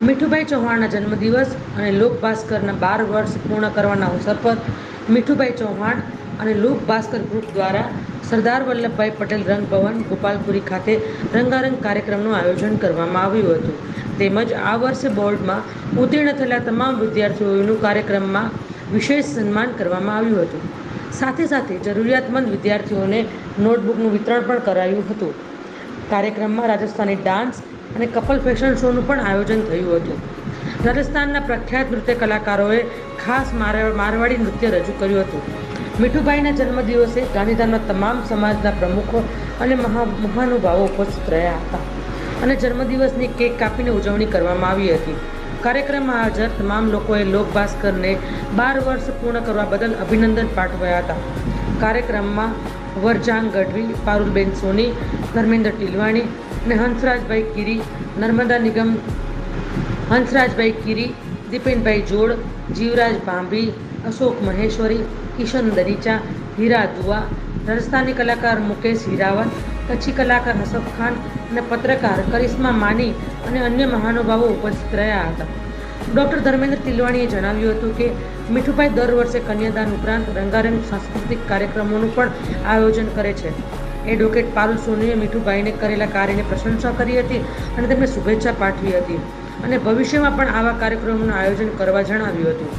મીઠુભાઈ ચૌહાણના જન્મદિવસ અને લોકભાસ્કરના 12 વર્ષ પૂર્ણ કરવાના અવસર પર મીઠુભાઈ ચૌહાણ અને લોકભાસ્કર ગ્રુપ દ્વારા સરદાર વલ્લભભાઈ પટેલ રંગભવન ગોપાલપુરી ખાતે રંગારંગ કાર્યક્રમનું આયોજન કરવામાં આવ્યું હતું. તેમજ આ વર્ષે બોર્ડમાં ઉત્તીર્ણ થયેલા તમામ વિદ્યાર્થીઓનું કાર્યક્રમમાં વિશેષ સન્માન કરવામાં આવ્યું હતું. સાથે સાથે જરૂરિયાતમંદ વિદ્યાર્થીઓને નોટબુકનું વિતરણ પણ કરાયું હતું. કાર્યક્રમમાં રાજસ્થાની ડાન્સ અને કપલ ફેશન શોનું પણ આયોજન થયું હતું. રાજસ્થાનના પ્રખ્યાત નૃત્ય કલાકારોએ ખાસ મારવાડી નૃત્ય રજૂ કર્યું હતું. મીઠુભાઈના જન્મદિવસે ગાંધીધામના તમામ સમાજના પ્રમુખો અને મહાનુભાવો ઉપસ્થિત રહ્યા હતા અને જન્મદિવસની કેક કાપીને ઉજવણી કરવામાં આવી હતી. કાર્યક્રમમાં હાજર તમામ લોકોએ લોકભાસ્કરને 12 વર્ષ પૂર્ણ કરવા બદલ અભિનંદન પાઠવ્યા હતા. કાર્યક્રમમાં વરજાંગ ગઢવી, પારુલબેન સોની, ધર્મેન્દ્ર ટીલવાણી અને હંસરાજભાઈ કીરી, નર્મદા નિગમ હંસરાજભાઈ કીરી, દીપેનભાઈ જોડ, જીવરાજ ભાંભી, અશોક મહેશ્વરી, કિશન દરીચા, હીરા દુઆ, રાજસ્થાની કલાકાર મુકેશ હીરાવત, કચ્છી કલાકાર હસફ ખાન અને પત્રકાર કરિશ્મા માની અને અન્ય મહાનુભાવો ઉપસ્થિત રહ્યા હતા. ડૉક્ટર ધર્મેન્દ્ર તિલવાણીએ જણાવ્યું હતું કે મીઠુભાઈ દર વર્ષે કન્યાદાન ઉપરાંત રંગારંગ સાંસ્કૃતિક કાર્યક્રમોનું પણ આયોજન કરે છે. એડવોકેટ પારુલ સોનીએ મીઠુભાઈને કરેલા કાર્યની પ્રશંસા કરી હતી અને તેમને શુભેચ્છા પાઠવી હતી અને ભવિષ્યમાં પણ આવા કાર્યક્રમોનું આયોજન કરવા જણાવ્યું હતું.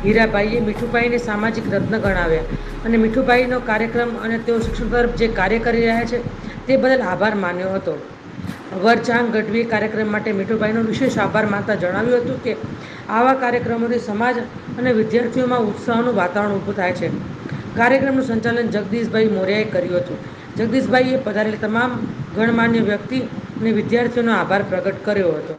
હીરાભાઈએ મીઠુભાઈને સામાજિક રત્ન ગણાવ્યા અને મીઠુભાઈનો કાર્યક્રમ અને તેઓ શિક્ષણ તરફ જે કાર્ય કરી રહ્યા છે તે બદલ આભાર માન્યો હતો. વરચાંગ ગઢવીએ કાર્યક્રમ માટે મીઠુભાઈનો વિશેષ આભાર માનતા જણાવ્યું હતું કે આવા કાર્યક્રમોથી સમાજ અને વિદ્યાર્થીઓમાં ઉત્સાહનું વાતાવરણ ઊભું થાય છે. કાર્યક્રમનું સંચાલન જગદીશભાઈ મોર્યાએ કર્યું હતું. જગદીશભાઈએ પધારેલ તમામ ગણમાન્ય વ્યક્તિ અને વિદ્યાર્થીઓનો આભાર પ્રગટ કર્યો હતો.